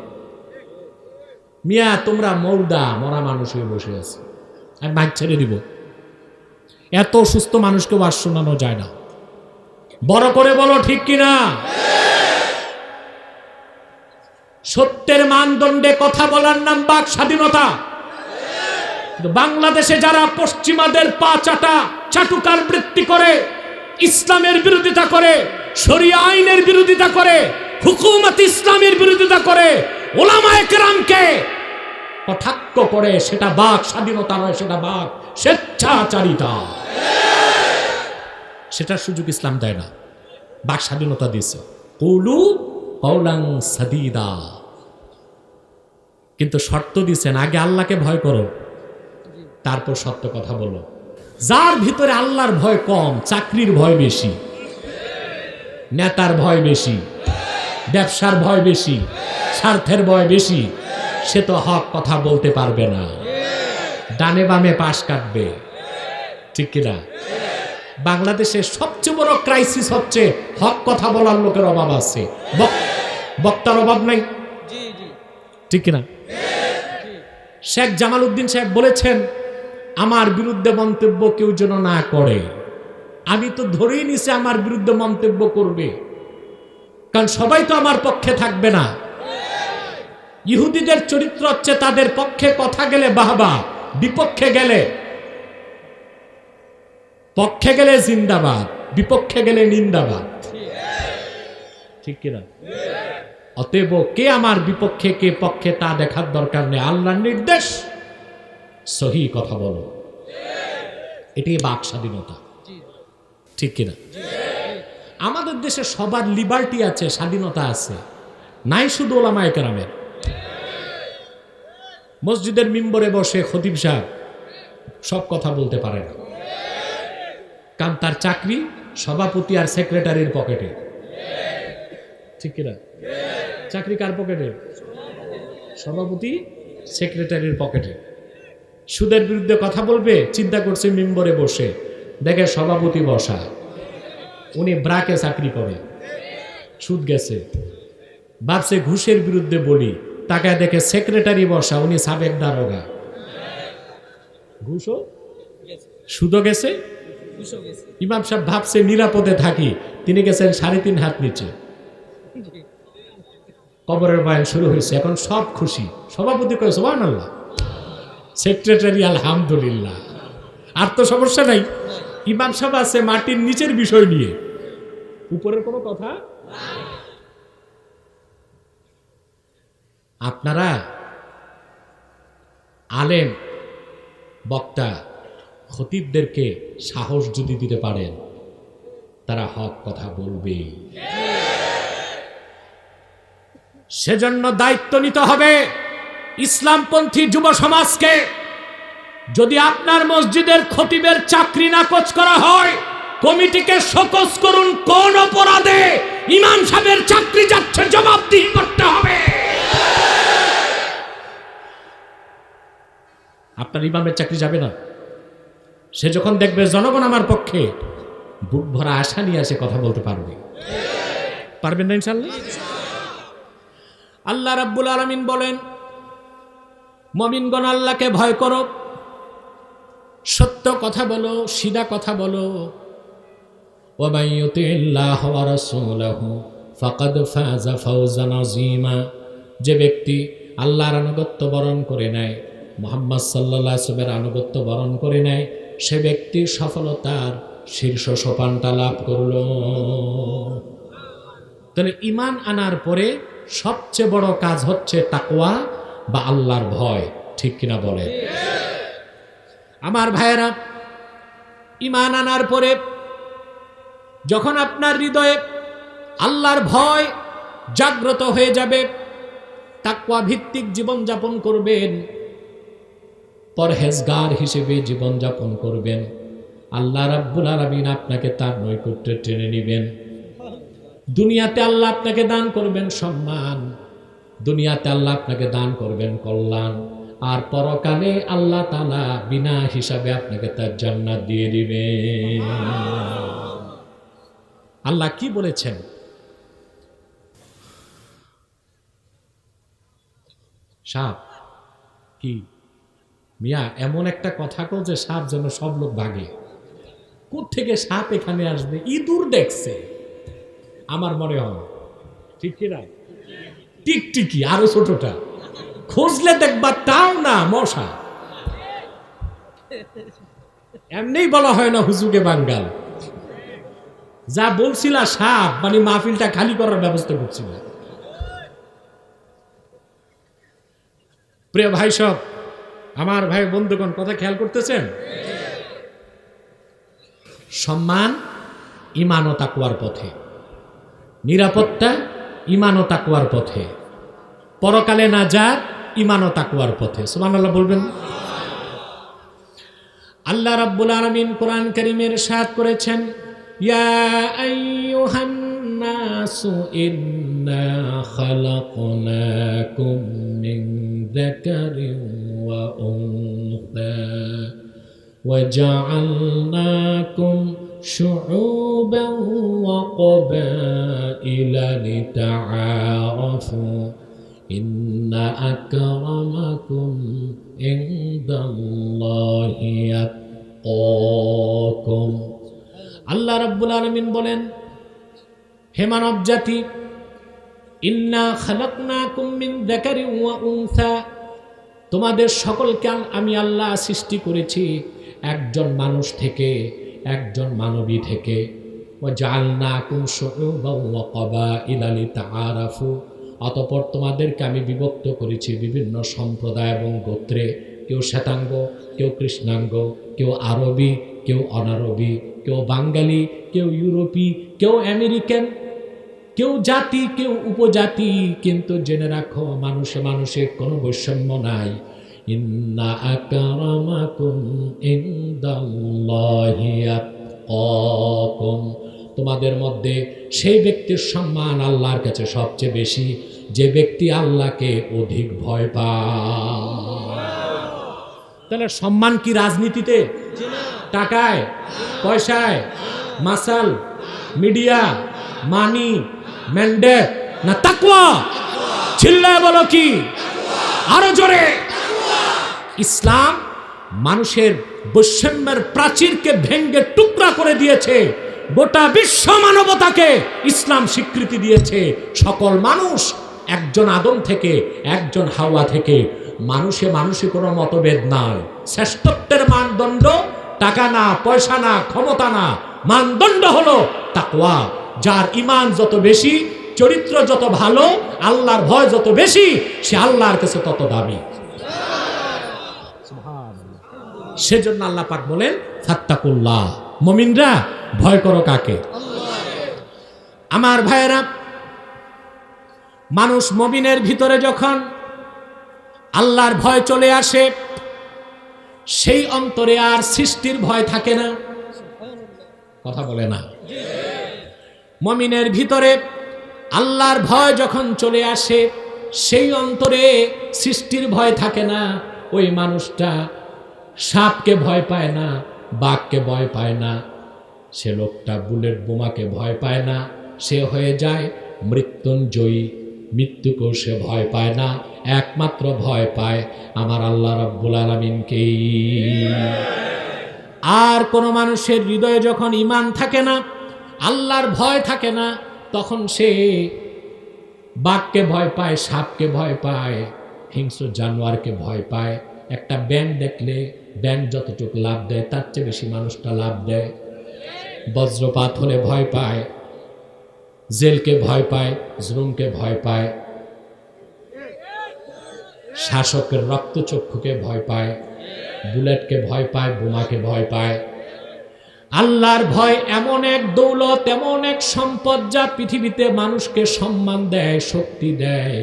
Speaker 1: মিয়া, তোমরা মৌদা, মরা মানুষ হয়ে বসে আছে, আমি মাইক ছেড়ে দিব। এত সুস্থ মানুষকে ওয়াজ শোনানো যায় না। বড় করে বলো, ঠিক কিনা? সত্যের মানদণ্ডে কথা বলার নাম বাক স্বাধীনতা। কিন্তু বাংলাদেশে যারা পশ্চিমাদের পা চাটা চাটুকার বৃত্তি করে, ইসলামের বিরোধিতা করে, শরিয়া আইনের বিরোধিতা করে, হুকুমত ইসলামের বিরোধিতা করে, ওলামায়ে কেরামকে কটাক্ষ করে, সেটা বাক স্বাধীনতা নয়, সেটা বাক স্বেচ্ছাচারিতা। সেটার সুযোগ ইসলাম দেয় না, বাক স্বাধীনতা দিয়েছে, কুলু কওলান সাদীদা। কিন্তু শর্ত দিচ্ছেন, আগে আল্লাহকে ভয় করো, তারপর সত্য কথা বলো। যার ভিতরে আল্লাহর ভয় কম, চাকরির ভয় বেশি, নেতার ভয় বেশি, ব্যবসার ভয় বেশি, স্বার্থের ভয় বেশি, সে তো হক কথা বলতে পারবে না, ডানে বামে পাশ কাটবে। ঠিক কিনা? বাংলাদেশের সবচেয়ে বড় ক্রাইসিস হচ্ছে হক কথা বলার লোকের অভাব আছে, বক্তার অভাব নাই। ঠিক কিনা? শেখ জামাল উদ্দিন সাহেব বলেছেন, আমার বিরুদ্ধে মন্তব্য কেউ যেন না করে। আমি তো ধরেই নিছি আমার বিরুদ্ধে মন্তব্য করবে, কারণ সবাই তো আমার পক্ষে থাকবে না। ইহুদিদের চরিত্র হচ্ছে তাদের পক্ষে কথা গেলে বাহবা, বিপক্ষে গেলে জিন্দাবাদ, বিপক্ষে গেলে নিন্দাবাদ। ঠিক কিনা? অতএব কে আমার বিপক্ষে কে পক্ষে তা দেখার দরকার নেই, আল্লাহর নির্দেশ সহি কথা বলো, এটাই বাক স্বাধীনতা। ঠিক কিনা? আমাদের দেশে সবার লিবার্টি আছে, স্বাধীনতা আছে, নাই শুধু ওলামায়ে কেরামের। মসজিদের মিম্বরে বসে খতিব সাহেব সব কথা বলতে পারে না, কারণ তার চাকরি সভাপতি আর সেক্রেটারির পকেটে। ঠিক কিনা? চাকরি কার পকেটে? সভাপতি সেক্রেটারির পকেটে। সুদের বিরুদ্ধে কথা বলবে, চিন্তা করছে মিম্বরে বসে, দেখে সভাপতি বসা, উনি ব্রাকে চাকরি করে, সুদ গেছে। ভাবছে ঘুষের বিরুদ্ধে বলি, তাকে দেখে সেক্রেটারি বসা, উনি সাবেক দারোগা, ঘুষও সুদও গেছে। ইমাম সাহেব ভাবছে নিরাপদে থাকি, তিনি গেছেন 3.5 হাত নিচে। কবরের বয়ান শুরু হয়েছে, এখন সব খুশি। সভাপতি কয় সুবহানাল্লাহ, সেক্রেটারি আলহামদুলিল্লাহ, আর তো সমস্যা নাই। ইমাম সাহেব আছে মাটির নিচের বিষয় নিয়ে, উপরের কোনো কথা। আপনারা আলেম বক্তা খতিবদেরকে সাহস যদি দিতে পারেন, তারা হক কথা বলবে। সেজন্য দায়িত্ব নিতে হবে ইসলামপন্থী যুব সমাজকে। যদি আপনার মসজিদের খতিবের চাকরি নাকচ করা হয়, কমিটিকে শোকজ করুন, কোন অপরাধে ইমাম সাহেবের চাকরি যাচ্ছে, জবাবদিহি করতে হবে। আপনার ইমামের চাকরি যাবে না। সে যখন দেখবে জনগণ আমার পক্ষে, বুক ভরা আশা নিয়ে আসে কথা বলতে পারবে। পারবেন না ইনশাআল্লাহ? আল্লাহ রাব্বুল আলামিন বলেন, মুমিনগণ আল্লাহকে ভয় করো, সত্য কথা বলো, সিধা কথা বলো। ওয়া মান ইউতিল্লাহ ওয়া রাসূলাহু ফাকাদ ফাযা ফাওজান আযীমা। যে ব্যক্তি আল্লাহর আনুগত্য বরণ করে নেয়, মুহাম্মদ সাল্লাল্লাহু আলাইহি ওয়াসাল্লামের আনুগত্য বরণ করে নেয়, সে ব্যক্তি সফলতার শীর্ষ সোপানটা লাভ করল। তাহলে ঈমান আনার পরে সবচেয়ে বড় কাজ হচ্ছে তাকওয়া বা আল্লাহর ভয়। ঠিক কিনা বলে? আমার ভাইয়েরা, ঈমান আনার পরে যখন আপনার হৃদয়ে আল্লাহর ভয় জাগ্রত হয়ে যাবে, তাকওয়া ভিত্তিক জীবনযাপন করবেন, পরহেজগার হিসেবে জীবনযাপন করবেন, আল্লাহ রাব্বুল আলামিন আপনাকে তার নৈকট্যে টেনে নেবেন। দুনিয়াতে আল্লাহ আপনাকে দান করবেন সম্মান, দুনিয়াতে আল্লাহ আপনাকে দান করবেন কল্যাণ, আর পরকালে আল্লাহ তাআলা বিনা হিসাবে আপনাকে তার জান্নাত দিয়ে দিবেন। আল্লাহ কি বলেছেন? সাপ কি মিয়া এমন একটা কথা কও যে সাপ যেন সব লোক ভাগে। কোত্থেকে সাপ এখানে আসবে? ইঁদুর দেখছে আমার মনে হয়, ঠিক কিনা? টিকটিকি আরো ছোটটা, খুঁজলে দেখবা তাও না, মশা। এমনিই বলা হয় না হুজুগে বাঙ্গাল। যা বলছিলা সাপ, মানে মাহফিলটা খালি করার ব্যবস্থা করছিল। প্রিয় ভাই সব, আমার ভাই বন্ধুগণ, কথা খেয়াল করতেছেন? সম্মান ঈমান ও তাকওয়ার পথে, নিরাপত্তা ঈমান ও তাকওয়ার পথে, পরকালে নাজাত ঈমান ও তাকওয়ার পথে। সুবহানাল্লাহ বলবেন। আল্লাহ রাব্বুল আলামিন কোরআন কারীমের ইরশাদ করেছেন, ইয়া আইয়ুহান নাসু ইন্না খালাকনাকুম মিন যাকারিন ওয়া উনসা ওয়া জাআলনাকুম শুউবান ওয়া ক্বাবাইলা লিতাআরাফু ইন্না আকরামাকুম ইনদাল্লাহি আতকাকুম। আল্লাহ রাব্বুল আলামিন বলেন, হে মানব জাতি, ইন্না খালাকনাকুম মিন যাকারিন ওয়া উনসা, তোমাদের সকলকে আমি আল্লাহ সৃষ্টি করেছি একজন মানুষ থেকে, একজন মানবী থেকে। ওয়া জাআলনাকুম শুউবান ওয়া ক্বাবাইলা লিতাআরাফু, অতঃপর তোমাদেরকে আমি বিভক্ত করেছি বিভিন্ন সম্প্রদায় এবং গোত্রে। কেউ শ্বেতাঙ্গ, কেউ কৃষ্ণাঙ্গ, কেউ আরবি, কেউ অনারবি, কেউ বাঙালি, কেউ ইউরোপি, কেউ আমেরিকান, কেউ জাতি, কেউ উপজাতি। কিন্তু জেনে রাখো, মানুষে মানুষে কোনো বৈষম্য নাই। ইন্না আকরামাকুম ইনদাল্লাহি আতকাকুম, তোমাদের মধ্যে সেই ব্যক্তির সম্মান আল্লাহর কাছে সবচেয়ে বেশি যে ব্যক্তি আল্লাহকে অধিক ভয় পায়। তাহলে সম্মান কি রাজনীতিতে, টাকায়, পয়সায়, মাসাল, মিডিয়া, মানি, ম্যান্ডেট, না তাকওয়া? চিল্লায় বলো কি, আরো জোরে। ইসলাম মানুষের বৈষম্যের প্রাচীরকে ভেঙ্গে টুকরা করে দিয়েছে। গোটা বিশ্ব মানবতাকে ইসলাম স্বীকৃতি দিয়েছে। সকল মানুষ, একজন আদম থেকে একজন হাওয়া থেকে, মানুষে মানুষে কোনো মতভেদ নাই। শ্রেষ্ঠত্বের মানদণ্ড টাকা না, পয়সা না, ক্ষমতা না, মানদণ্ড হলো তাকওয়া। যার ঈমান যত বেশি, চরিত্র যত ভালো, আল্লাহর ভয় যত বেশি, সে আল্লাহর কাছে তত দামি। সেজন্য আল্লাহ পাক বলেন, ফাত্তাকুল্লাহ, মুমিনরা ভয় করো কাকে? আমার ভাইয়েরা, মানুষ মুমিনের ভিতরে যখন আল্লাহর ভয় চলে আসে, সেই অন্তরে আর সৃষ্টির ভয় থাকে না। কথা বলে না? মুমিনের ভিতরে আল্লাহর ভয় যখন চলে আসে, সেই অন্তরে সৃষ্টির ভয় থাকে না। ওই মানুষটা সাপকে ভয় পায় না, বাঘকে ভয় পায় না, সে লোকটা বুলেট বোমাকে ভয় পায় না। সে হয়ে যায় মৃত্যুঞ্জয়ী। মৃত্যুকেও সে ভয় পায় না, একমাত্র ভয় পায় আমার আল্লাহ রাব্বুল আলামিনকেই। আর কোন মানুষের হৃদয়ে যখন ঈমান থাকে না, আল্লাহর ভয় থাকে না, তখন সে বাঘকে ভয় পায়, সাপকে ভয় পায়, হিংস্র জানোয়ারকে ভয় পায়। একটা ব্যাঙ দেখলে ব্যাঙ যতটুকু লাভ দেয় তার চেয়ে বেশি মানুষটা লাভ দেয়। বজ্রপাত হলে ভয় পায়, জেলকে ভয় পায়, জুলুমকে ভয় পায়, শাসকের রক্তচক্ষুকে ভয় পায়, বুলেটকে ভয় পায়, বোমাকে ভয় পায়। আল্লাহর ভয় এমন এক দৌলত, এমন এক সম্পদ যা পৃথিবীতে মানুষকে সম্মান দেয়, শক্তি দেয়,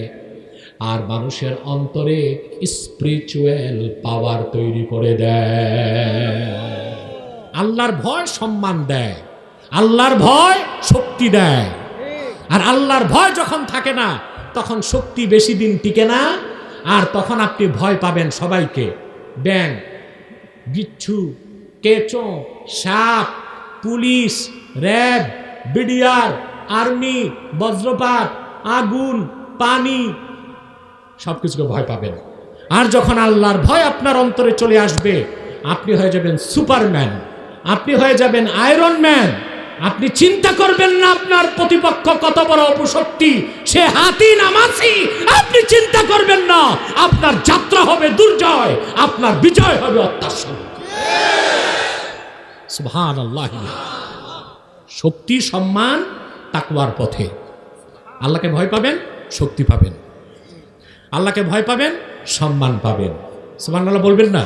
Speaker 1: আর মানুষের অন্তরে স্পিরিচুয়াল পাওয়ার তৈরি করে দেয়। আল্লাহর ভয় সম্মান দেয়, আল্লাহর ভয় শক্তি দেয়। আর আল্লাহর ভয় যখন থাকে না, তখন শক্তি বেশি দিন টিকে না, আর তখন আপনি ভয় পাবেন সবাইকে। ব্যাঙ, বিচ্ছু, কেঁচো, সাপ, পুলিশ, র্যাব, বিডিআর, আর্মি, বজ্রপাত, আগুন, পানি, সবকিছুকে ভয় পাবেন। আর যখন আল্লাহর ভয় আপনার অন্তরে চলে আসবে, আপনি হয়ে যাবেন সুপারম্যান, আপনি হয়ে যাবেন আয়রন ম্যান। আপনি চিন্তা করবেন না আপনার প্রতিপক্ষ কত বড় অপশক্তি, সে হাতি না মাছি, আপনি চিন্তা করবেন না। আপনার যাত্রা হবে দুর্জয়, আপনার বিজয় হবে অত্যাশ্চর্য। সুবহানাল্লাহ। শক্তি সম্মান তাকওয়ার পথে। আল্লাহকে ভয় পাবেন, শক্তি পাবেন। আল্লাহকে ভয় পাবেন, সম্মান পাবেন। সুবহানাল্লাহ বলবেন না?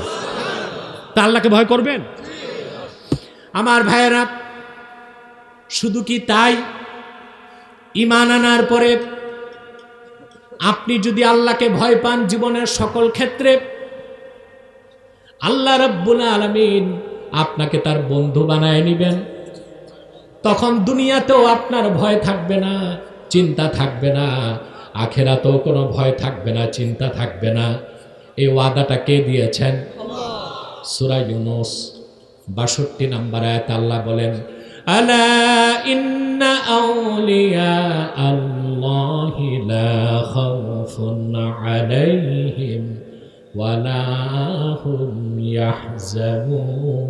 Speaker 1: তা আল্লাহকে ভয় করবেন। আমার ভাইয়েরা, শুধু কি তাই, ঈমান আনার পরে আপনি যদি আল্লাহকে ভয় পান জীবনের সকল ক্ষেত্রে, আল্লাহ রাব্বুল আলামিন আপনাকে তার বন্ধু বানায় নিবেন। তখন দুনিয়াতেও আপনার ভয় থাকবে না, চিন্তা থাকবে না, আখিরাতেও কোনো ভয় থাকবে না, চিন্তা থাকবে না। এই ওয়াদাটা কে দিয়েছেন? সূরা ইউনূস ৬২ নম্বর আয়াত আল্লাহ বলেন, আলা ইন্না আউলিয়া আল্লাহি লা খাউফুন আলাইহিম ওয়া লা হুম ইয়াহজানুন।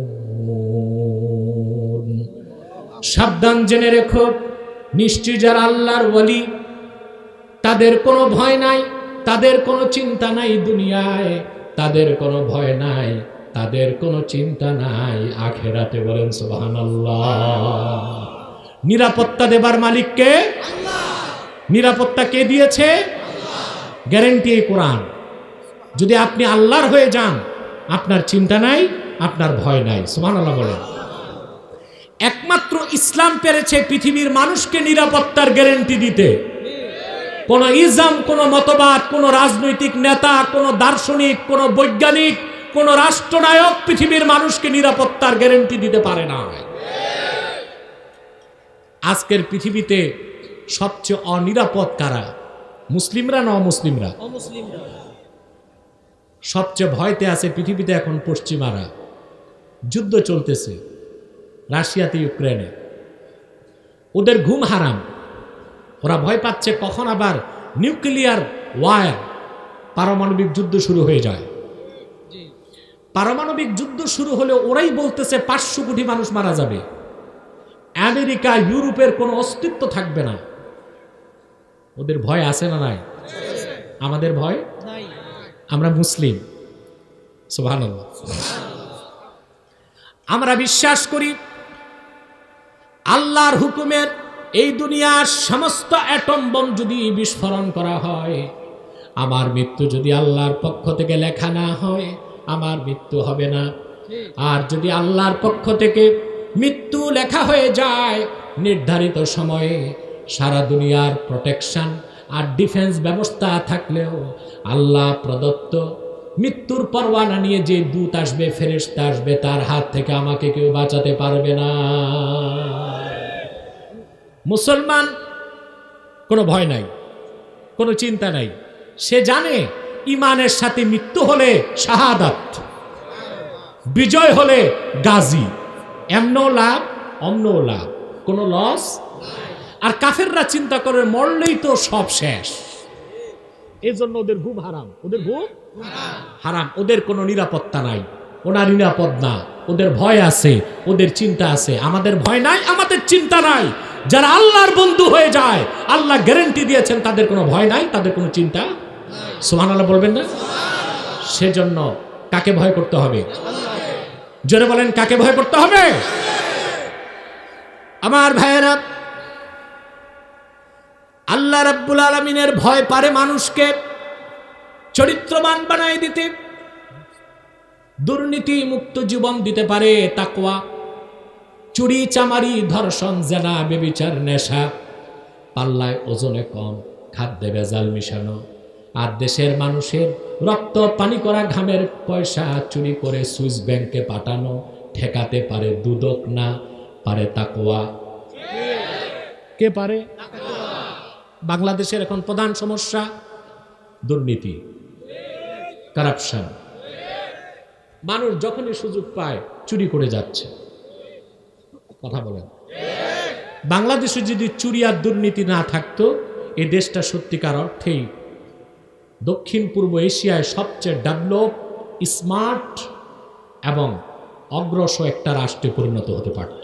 Speaker 1: সাবধান, জেনে রেখো, নিশ্চয় যারা আল্লাহর ওয়ালি তাদের কোনো ভয় নাই, তাদের কোনো চিন্তা নাই দুনিয়ায়, তাদের কোনো ভয় নাই, তাদের কোনো চিন্তা নাই আখিরাতে। বলেন সুবহানাল্লাহ। নিরাপত্তা দেবার মালিক কে? আল্লাহ। নিরাপত্তা কে দিয়েছে? আল্লাহ। গ্যারান্টি কোরআন। যদি আপনি আল্লাহর হয়ে যান, আপনার চিন্তা নাই, আপনার ভয় নাই। সুবহানাল্লাহ বলেন। একমাত্র ইসলাম পেরেছে পৃথিবীর মানুষকে নিরাপত্তার গ্যারান্টি দিতে। কোন ইজম, কোন মতবাদ, কোন রাজনৈতিক নেতা, কোন দার্শনিক, কোন বৈজ্ঞানিক, কোন রাষ্ট্রনায়ক পৃথিবীর মানুষকে নিরাপত্তার গ্যারান্টি দিতে পারে না। আজকের পৃথিবীতে সবচেয়ে অনিরাপদ কারা? মুসলিমরা না অমুসলিমরা? সবচেয়ে ভয়তে আছে পৃথিবীতে এখন পশ্চিমারা। যুদ্ধ চলতেছে রাশিয়াতে, ইউক্রেনে। ওদের ঘুম হারাম। ওরা ভয় পাচ্ছে কখন আবার নিউক্লিয়ার ওয়ার, পারমাণবিক যুদ্ধ শুরু হয়ে যায়। পারমাণবিক যুদ্ধ শুরু হলে ওরাই বলতেছে 500 কোটি মানুষ মারা যাবে। আমেরিকা, ইউরোপের কোনো অস্তিত্ব থাকবে না। ওদের ভয় আছে না নাই? আমাদের ভয় নাই। আমরা মুসলিম। সুবহানাল্লাহ। আমরা বিশ্বাস করি আল্লাহর হুকুমের এই দুনিয়ার সমস্ত অ্যাটম বোম যদি বিস্ফোরণ করা হয়, আমার মৃত্যু যদি আল্লাহর পক্ষ থেকে লেখা না হয়, আমার মৃত্যু হবে না। আর যদি আল্লাহর পক্ষ থেকে মৃত্যু লেখা হয়ে যায় নির্ধারিত সময়ে, সারা দুনিয়ার প্রোটেকশন আর ডিফেন্স ব্যবস্থা থাকলেও আল্লাহ প্রদত্ত মৃত্যুর পরোয়ানা নিয়ে যে দূত আসবে, ফেরেশতা আসবে, তার হাত থেকে আমাকে কেউ বাঁচাতে পারবে না। মুসলমান কোনো ভয় নাই, কোনো চিন্তা নাই। সে জানে ইমানের সাথে মৃত্যু হলে শাহাদাত, বিজয় হলে গাজী, এমনও লাভ অমনও লাভ, কোনো লস। আর কাফেররা চিন্তা করে মরলেই তো সব শেষ। এই জন্য ওদের ঘুম হারাম, ওদের ঘুম হারাম। ওদের কোনো নিরাপত্তা নাই, ওনার নিরাপদ না। ওদের ভয় আছে, ওদের চিন্তা আছে। আমাদের ভয় নাই, আমাদের চিন্তা নাই। যারা আল্লাহর বন্ধু হয়ে যায়, আল্লাহ গ্যারান্টি দিয়েছেন তাদের কোনো ভয় নাই, তাদের কোনো চিন্তা। সুবহানাল্লাহ বলবেন না? সেজন্য কাকে ভয় করতে হবে? জোরে বলেন, কাকে ভয় করতে হবে? আমার ভাইয়েরা, আল্লাহ রাব্বুল আলামিনের ভয় পারে মানুষকে চরিত্রবান বানায় দিতে, দুর্নীতি মুক্ত জীবন দিতে পারে তাকওয়া। চুরি, চামারি, ধর্ষণ, জেনা, ব্যভিচার, নেশা পাল্লায় ওজনে কম, খাদ্যে ভেজাল মিশানো, আর দেশের মানুষের রক্ত পানি করা ঘামের পয়সা চুরি করে সুইস ব্যাংকে পাঠানো ঠেকাতে পারে দুদক না, পারে তাকওয়া। কে পারে? বাংলাদেশের এখন প্রধান সমস্যা দুর্নীতি, কারাপশন। মানুষ যখনই সুযোগ পায় চুরি করে যাচ্ছে। কথা বলেন। বাংলাদেশে যদি চুরি আর দুর্নীতি না থাকতো, এই দেশটা সত্যিকার অর্থেই দক্ষিণ পূর্ব এশিয়ায় সবচেয়ে ডেভেলপ, স্মার্ট এবং অগ্রসর একটা রাষ্ট্রে পরিণত হতে পারত।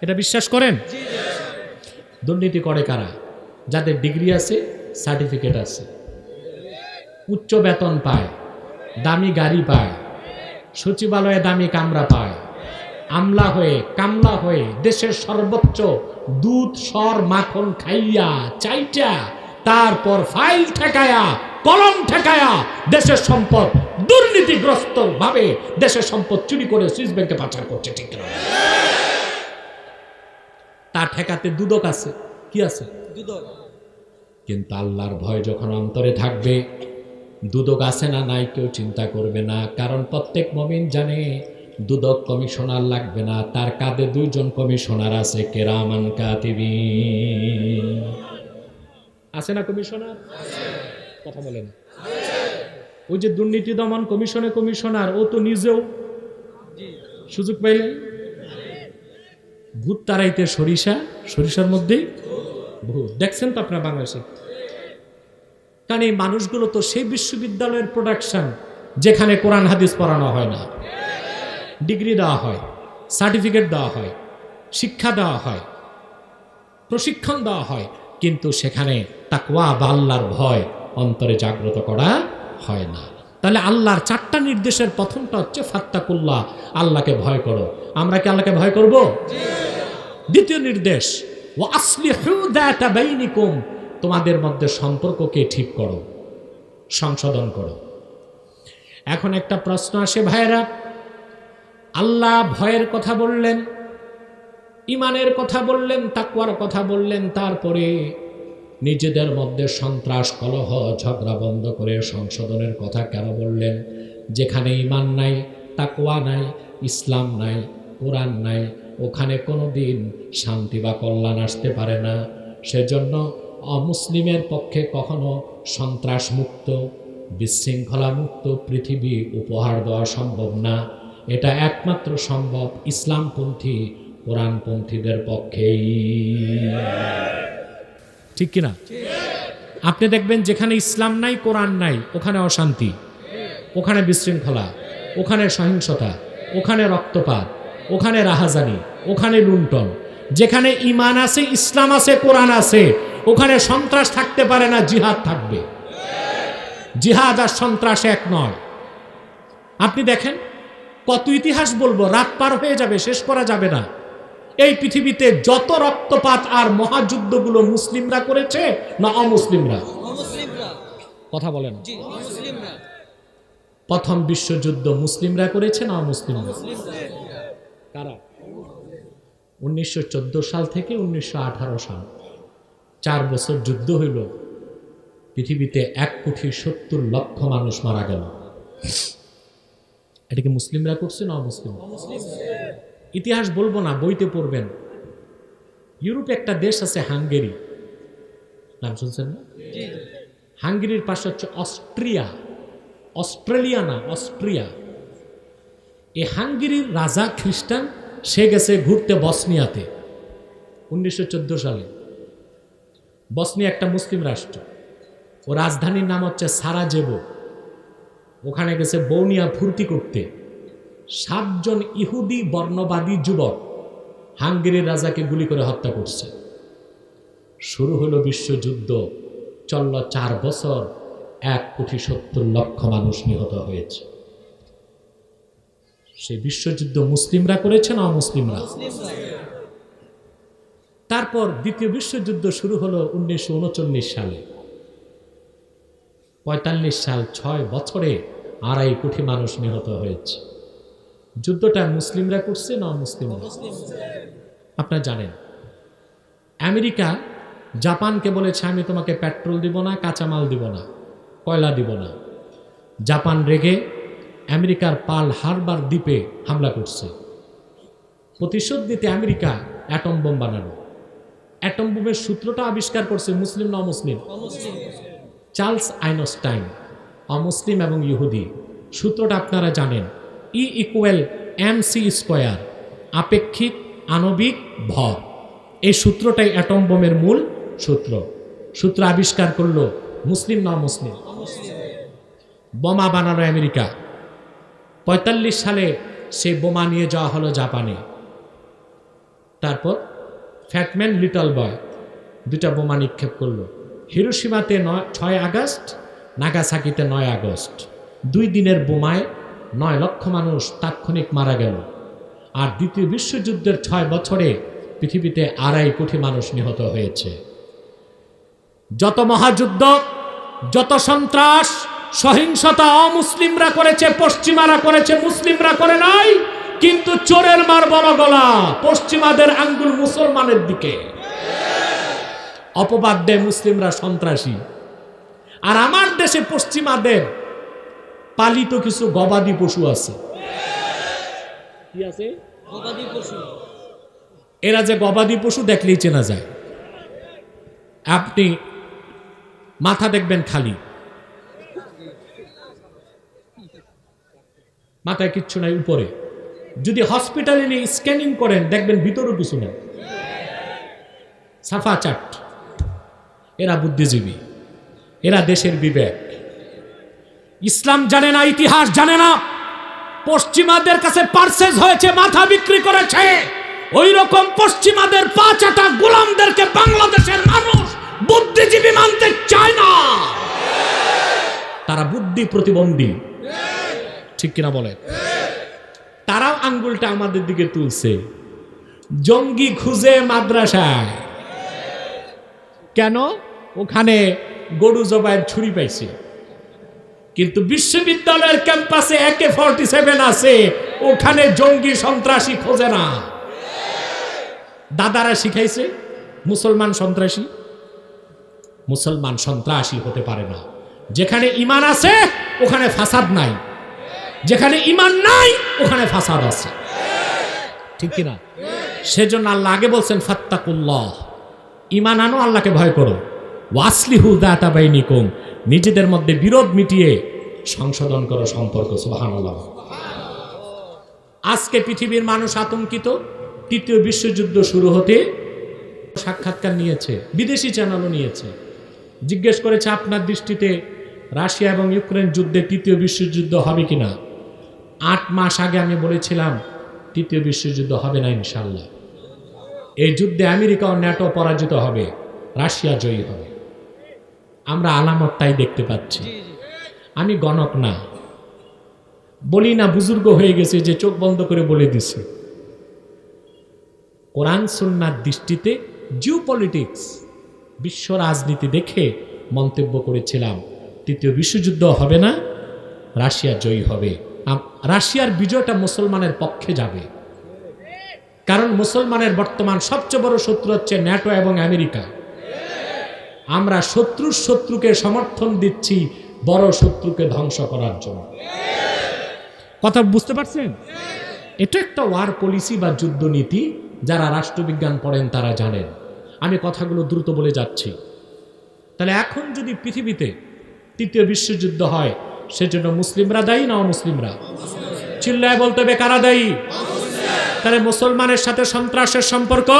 Speaker 1: এটা বিশ্বাস করেন? দুর্নীতি করে কারা? যাদের ডিগ্রি আছে, সার্টিফিকেট আছে, উচ্চ বেতন পায়, দামি গাড়ি পায়, সচিবালয়ে দামি কামরা পায়, আমলা হয়ে কামলা হয়ে দেশের সর্বোচ্চ দুধ সর মাখন খাইয়া চাইটা তারপর ফাইল ঠেকায়া কলম ঠেকায়া দেশের সম্পদ দুর্নীতিগ্রস্ত ভাবে দেশের সম্পদ চুরি করে সুইস ব্যাংকে পাচার করছে, ঠিক না? তা ঠেকাতে দুদক আছে, কি আছে? কিন্তু আল্লাহর ভয় যখন অন্তরে থাকবে, দুদক আছে না নাই কেউ চিন্তা করবে না। কারণ প্রত্যেক মুমিন জানে দুদক কমিশনার লাগবে না, তার কাঁধে দুইজন কমিশনার আছে, কেরামান কাতিবিন। আছে না কমিশনার? কথা বলেন। ওই যে দুর্নীতি দমন কমিশনে কমিশনার, ও তো নিজেও সুযোগ পাইলে ভূত তারাইতে সরিষার মধ্যেই ভূত। দেখছেন তো আপনার বাংলাদেশে? কারণ এই মানুষগুলো তো সেই বিশ্ববিদ্যালয়ের প্রোডাকশন যেখানে কোরআন হাদিস পড়ানো হয় না, ডিগ্রি দেওয়া হয়, সার্টিফিকেট দেওয়া হয়, শিক্ষা দেওয়া হয়, প্রশিক্ষণ দেওয়া হয়, কিন্তু সেখানে তাকওয়া বা আল্লাহর ভয় অন্তরে জাগ্রত করা হয় না। তাহলে আল্লাহর 4টা নির্দেশের প্রথমটা হচ্ছে ফাত্তাকুল্লাহ, আল্লাহকে ভয় করো। আমরা কি আল্লাহকে ভয় করব? দ্বিতীয় নির্দেশ ওয়া আসলিহু যাতা বাইনিকুম, তোমাদের মধ্যে সম্পর্ককে ঠিক করো, সংশোধন করো। এখন একটা প্রশ্ন আসে ভাইয়েরা, আল্লাহ ভয়ের কথা বললেন, ইমানের কথা বললেন, তাকওয়ার কথা বললেন, তারপরে নিজেদের মধ্যে সন্ত্রাস, কলহ, ঝগড়া বন্ধ করে সংশোধনের কথা কেন বললেন? যেখানে ইমান নাই, তাকওয়া নাই, ইসলাম নাই, কোরআন নাই, ওখানে কোনো দিন শান্তি বা কল্যাণ আসতে পারে না। সেজন্য অমুসলিমের পক্ষে কখনো সন্ত্রাস মুক্ত, বিশৃঙ্খলা মুক্ত পৃথিবী উপহার দেওয়া সম্ভব না। এটা একমাত্র সম্ভব ইসলামপন্থী, কোরআনপন্থীদের পক্ষেই, ঠিক কিনা? আপনি দেখবেন যেখানে ইসলাম নাই, কোরআন নাই, ওখানে অশান্তি, ওখানে বিশৃঙ্খলা, ওখানে সহিংসতা, ওখানে রক্তপাত, ওখানে রাহাজানি, ওখানে লুণ্ঠন। যেখানে ইমান আছে, ইসলাম আছে, কোরআন আছে, ওখানে সন্ত্রাস থাকতে পারে না, জিহাদ থাকবে। জিহাদ আর সন্ত্রাস এক নয়। আপনি দেখেন কত ইতিহাস বলবো, রাত পার হয়ে যাবে, শেষ করা যাবে না। এই পৃথিবীতে যত রক্তপাত আর মহাযুদ্ধগুলো মুসলিমরা করেছে না অমুসলিমরা? কথা বলেন। প্রথম বিশ্বযুদ্ধ মুসলিমরা করেছে না অমুসলিমরা? কারা? 1914 সাল থেকে 1918 সাল, 4 বছর যুদ্ধ হইল। পৃথিবীতে 1,70,00,000 মানুষ মারা গেল। এটা কি মুসলিমরা করছে না অমুসলিম? ইতিহাস বলবো না, বইতে পড়বেন। ইউরোপে একটা দেশ আছে হাঙ্গেরি, নাম শুনছেন না? হাঙ্গেরির পাশে হচ্ছে অস্ট্রিয়া, অস্ট্রেলিয়া না, অস্ট্রিয়া। এই হাঙ্গেরির রাজা খ্রিস্টান, সে গেছে ঘুরতে বসনিয়াতে 1914 সালে। বসনিয়া একটা মুসলিম রাষ্ট্র, ও রাজধানীর নাম হচ্ছে সারাজেভো। ওখানে গেছে বৌনিয়া ফুর্তি করতে। 7 জন ইহুদি বর্ণবাদী যুবক হাঙ্গেরির রাজাকে গুলি করে হত্যা করছে। শুরু হলো বিশ্বযুদ্ধ, চলল 4 বছর, 1,70,00,000 মানুষ নিহত হয়েছে। সেই বিশ্বযুদ্ধ মুসলিমরা করেছে না অমুসলিমরা? তারপর দ্বিতীয় বিশ্বযুদ্ধ শুরু হলো 1939 সালে। 45 সাল, 6 বছরে 2.5 কোটি মানুষ নিহত হয়েছে। যুদ্ধটা মুসলিমরা করছে না অমুসলিমরা? আপনারা জানেন আমেরিকা জাপানকে বলেছে, আমি তোমাকে পেট্রোল দিব না, কাঁচামাল দিব না, কয়লা দিব না। জাপান রেগে আমেরিকার পার্ল হারবার দ্বীপে হামলা করছে। প্রতিশোধ দিতে আমেরিকা অ্যাটম বোম বানালো। অ্যাটম বোমের সূত্রটা আবিষ্কার করছে মুসলিম না অমুসলিম? চার্লস আইনস্টাইন, অমুসলিম এবং ইহুদি। সূত্রটা আপনারা জানেন, E=mc², আপেক্ষিক আণবিক ভর। এই সূত্রটাই অ্যাটম বোমের মূল সূত্র। সূত্র আবিষ্কার করলো মুসলিম না অমুসলিম? বোমা বানানো আমেরিকা। 45 সালে সেই বোমা নিয়ে যাওয়া হলো জাপানে। তারপর ফ্যাটম্যান, লিটল বয় 2টা বোমা নিক্ষেপ করলো। হিরোশিমাতে 6 আগস্ট, নাগাসাকিতে 9 আগস্ট। 2 দিনের বোমায় 9 লক্ষ মানুষ তাৎক্ষণিক মারা গেল। আর দ্বিতীয় বিশ্বযুদ্ধের 6 বছরে পৃথিবীতে 2.5 কোটি মানুষ নিহত হয়েছে। যত মহাযুদ্ধ, যত সন্ত্রাস, সহিংসতা অমুসলিমরা করেছে, পশ্চিমারা করেছে, মুসলিমরা করে নাই। কিন্তু চোরের মার বড় গলা, পশ্চিমাদের আঙ্গুল মুসলমানের দিকে। অপবাদ দেয় মুসলিমরা সন্ত্রাসী। আর আমার দেশে পশ্চিমাদের পালিত কিছু গবাদি পশু আছে। কি আছে? গবাদি পশু। এরা যে গবাদি পশু দেখলেই চেনা যায়। আপনি মাথা দেখবেন খালি, মাথায় কিচ্ছু নাই উপরে। যদি হসপিটালে নিয়ে স্ক্যানিং করেন দেখবেন ভিতরেও কিছু নেই, সাফা চাট। এরা বুদ্ধিজীবী, এরা দেশের বিবেক। ইসলাম জানে না, ইতিহাস জানে না। পশ্চিমাদের কাছে পারচেজ হয়েছে, মাথা বিক্রি করেছে। ওই রকম পশ্চিমাদের পা চাটা গোলামদেরকে বাংলাদেশের মানুষ বুদ্ধিজীবী মানতে চায় না। তারা বুদ্ধি প্রতিবন্ধী, ঠিক কিনা বলে? তারাও আঙ্গুলটা আমাদের দিকে তুলছে। জঙ্গি খুঁজে মাদ্রাসায়, কেন? ওখানে গরু জবাইয়ের ছুরি পাইছে। কিন্তু বিশ্ববিদ্যালয়ের ক্যাম্পাসে AK-47 আছে, ওখানে জঙ্গি সন্ত্রাসী খোঁজে না। দাদারা শিখাইছে মুসলমান সন্ত্রাসী। মুসলমান সন্ত্রাসী হতে পারে না। যেখানে ঈমান আছে ওখানে ফাসাদ নাই, যেখানে ঈমান নাই ওখানে ফাসাদ আছে, ঠিক কিনা? সেজন্য আল্লাহ আগে বলছেন ফাত্তাকুল্লাহ, ঈমান আনো, আল্লাহকে ভয় করো। ওয়াসলিহু যাতা বাইনিকুম, নিজেদের মধ্যে বিরোধ মিটিয়ে সংশোধন করো সম্পর্ক। সুবহানাল্লাহ। আজকে পৃথিবীর মানুষ আতঙ্কিত। তৃতীয় বিশ্বযুদ্ধ শুরু হতে সাক্ষাৎকার নিয়েছে, বিদেশি চ্যানেলও নিয়েছে। জিজ্ঞেস করেছে আপনার দৃষ্টিতে রাশিয়া এবং ইউক্রেন যুদ্ধে তৃতীয় বিশ্বযুদ্ধ হবে কিনা? 8 মাস আগে আমি বলেছিলাম তৃতীয় বিশ্বযুদ্ধ হবে না ইনশাআল্লাহ। এই যুদ্ধে আমেরিকা ও ন্যাটো পরাজিত হবে, রাশিয়া জয়ী হবে। আমরা আলামতটাই দেখতে পাচ্ছি। আমি গণক না, বলি না, বুজুর্গ হয়ে গেছে যে চোখ বন্ধ করে বলে দিছি। কোরআন সুন্নাহর দৃষ্টিতে জিওপলিটিক্স, বিশ্ব রাজনীতি দেখে মন্তব্য করেছিলাম তৃতীয় বিশ্বযুদ্ধ হবে না, রাশিয়া জয়ী হবে। রাশিয়ার বিজয়টা মুসলমানের পক্ষে যাবে, কারণ মুসলমানের বর্তমান সবচেয়ে বড় শত্রু হচ্ছে ন্যাটো এবং আমেরিকা। আমরা শত্রুর শত্রুকে সমর্থন দিচ্ছি বড় শত্রুকে ধ্বংস করার জন্য। কথা বুঝতে পারছেন? এটা একটা ওয়ার পলিসি বা যুদ্ধনীতি। যারা রাষ্ট্রবিজ্ঞান পড়েন তারা জানেন। আমি কথাগুলো দ্রুত বলে যাচ্ছি। তাহলে এখন যদি পৃথিবীতে তৃতীয় বিশ্বযুদ্ধ হয়, সেজন্য মুসলিমরা দায়ী না অমুসলিমরা? চিল্লায় বলতে হবে কারা দায়ী? তাহলে মুসলমানের সাথে সন্ত্রাসের সম্পর্ক,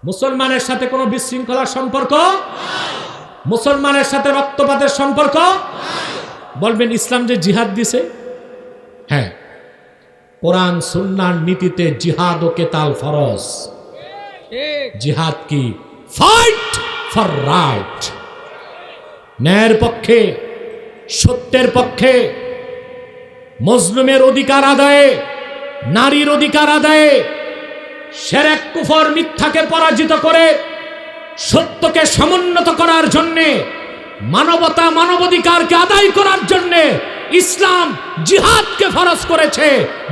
Speaker 1: মুসলমানের সাথে কোনো বিশৃঙ্খলার সম্পর্ক, মুসলমানের সাথে রক্তপাতের সম্পর্ক। বলবেন ইসলাম যে জিহাদ দিছে, হ্যাঁ, কোরআন সুন্নাহর নীতিতে জিহাদ ও কেতাল ফরজ। জিহাদ কি? ফাইট ফর রাইট, ন্যায়ের পক্ষে, সত্যের পক্ষে, মজলুমের অধিকার আদায়ে, নারীর অধিকার আদায়ে, শিরক কুফর মিথ্যাকে পরাজিত করে সত্যকে সমুন্নত করার জন্যে, মানবতা মানবাধিকারকে আদায় করার জন্যে ইসলাম জিহাদকে ফরজ করেছে।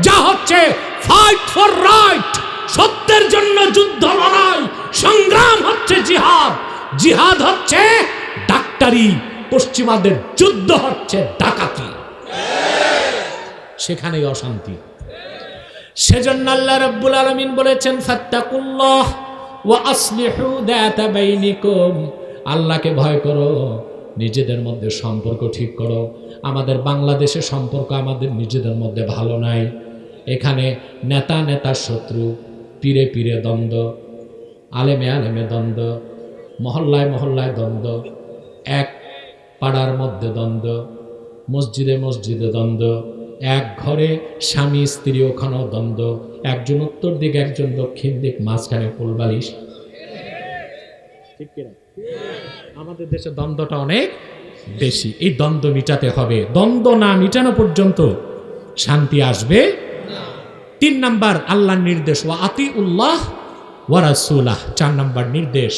Speaker 1: যা হচ্ছে ফাইট ফর রাইট, সত্যের জন্য যুদ্ধ লড়াই সংগ্রাম হচ্ছে জিহাদ। জিহাদ হচ্ছে ডাক্তারি, পশ্চিমাদের যুদ্ধ হচ্ছে ডাকাতি, সেখানেই অশান্তি। সেজন্য আল্লাহ রাব্বুল আলামিন বলেছেন ফাত্তাকুল্লাহ ওয়া আসলিহু যাতা বাইনিকুম, আল্লাহকে ভয় করো, নিজেদের মধ্যে সম্পর্ক ঠিক করো। আমাদের বাংলাদেশের সম্পর্ক আমাদের নিজেদের মধ্যে ভালো নাই। এখানে নেতা নেতার শত্রু, পীরে পীরে দ্বন্দ্ব, আলেমে আলেমে দ্বন্দ্ব, মহল্লায় মহল্লায় দ্বন্দ্ব, এক পাড়ার মধ্যে দ্বন্দ্ব, মসজিদে মসজিদে দ্বন্দ্ব, এক ঘরে স্বামী স্ত্রী ওখানেও দ্বন্দ্ব, একজন উত্তর দিক একজন দক্ষিণ দিক, মাঝখানে ফুলবালিশ। ঠিক কিনা? আমাদের দেশে দ্বন্দ্বটা অনেক বেশি। এই দ্বন্দ্ব মিটাতে হবে। দ্বন্দ্ব না মিটানো পর্যন্ত শান্তি আসবে। 3 নাম্বার আল্লাহর নির্দেশ, ওয়া আতিউল্লাহ ওয়া রাসূলাহ। 4 নাম্বার নির্দেশ,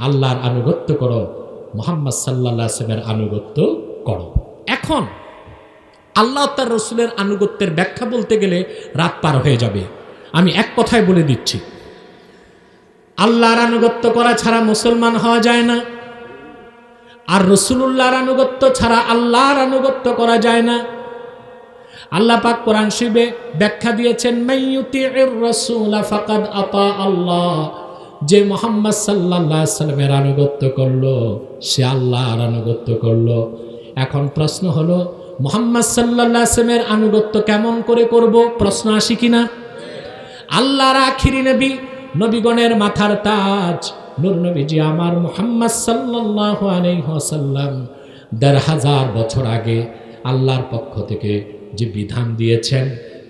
Speaker 1: আল্লাহর আনুগত্য করো, মুহাম্মদ সাল্লাল্লাহু আলাইহি ওয়াসাল্লামের আনুগত্য করো। এখন আল্লাহ তার রসুলের আনুগত্যের ব্যাখ্যা বলতে গেলে রাত পার হয়ে যাবে। আমি এক কথায় বলে দিচ্ছি, আল্লাহর আনুগত্য করা ছাড়া মুসলমান হওয়া যায় না, আর রসুলুল্লাহর আনুগত্য ছাড়া আল্লাহর আনুগত্য করা যায় না। আল্লাহ পাক কোরআন শরীফে ব্যাখ্যা দিয়েছেন, মাইয়ুতিউর রাসূলা ফাকাদ আতা আল্লাহ, যে মুহাম্মদ সাল্লাল্লাহু আলাইহি ওয়াসাল্লামের আনুগত্য করলো সে আল্লাহর আনুগত্য করলো। এখন প্রশ্ন হলো, মুহাম্মদ সাল্লাল্লাহু আলাইহি ওয়াসাল্লামের আনুগত্য কেমন করে করব? প্রশ্ন আসি কিনা? আল্লাহর আখিরি নবী, নবীগণের মাথার তাজ নূর নবীজি আমার মুহাম্মদ সাল্লাল্লাহু আলাইহি ওয়াসাল্লাম ১৫০০ বছর আগে আল্লাহর পক্ষ থেকে যে বিধান দিয়েছেন,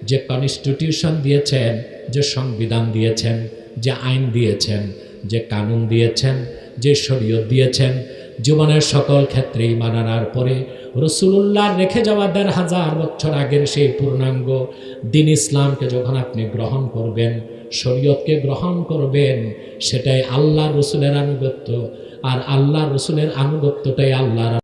Speaker 1: যে কনস্টিটিউশন দিয়েছেন, যে সংবিধান দিয়েছেন, যে আইন দিয়েছেন, যে কানুন দিয়েছেন, যে শরীয়ত দিয়েছেন, জীবনের সকল ক্ষেত্রেই মানার পরে রসুলুল্লাহ রেখে যাওয়া ১৫০০ বছর আগের সেই পূর্ণাঙ্গ দিন ইসলামকে যখন আপনি গ্রহণ করবেন, শরীয়তকে গ্রহণ করবেন, সেটাই আল্লাহ রসুলের আনুগত্য। আর আল্লাহ রসুলের আনুগত্যটাই আল্লাহর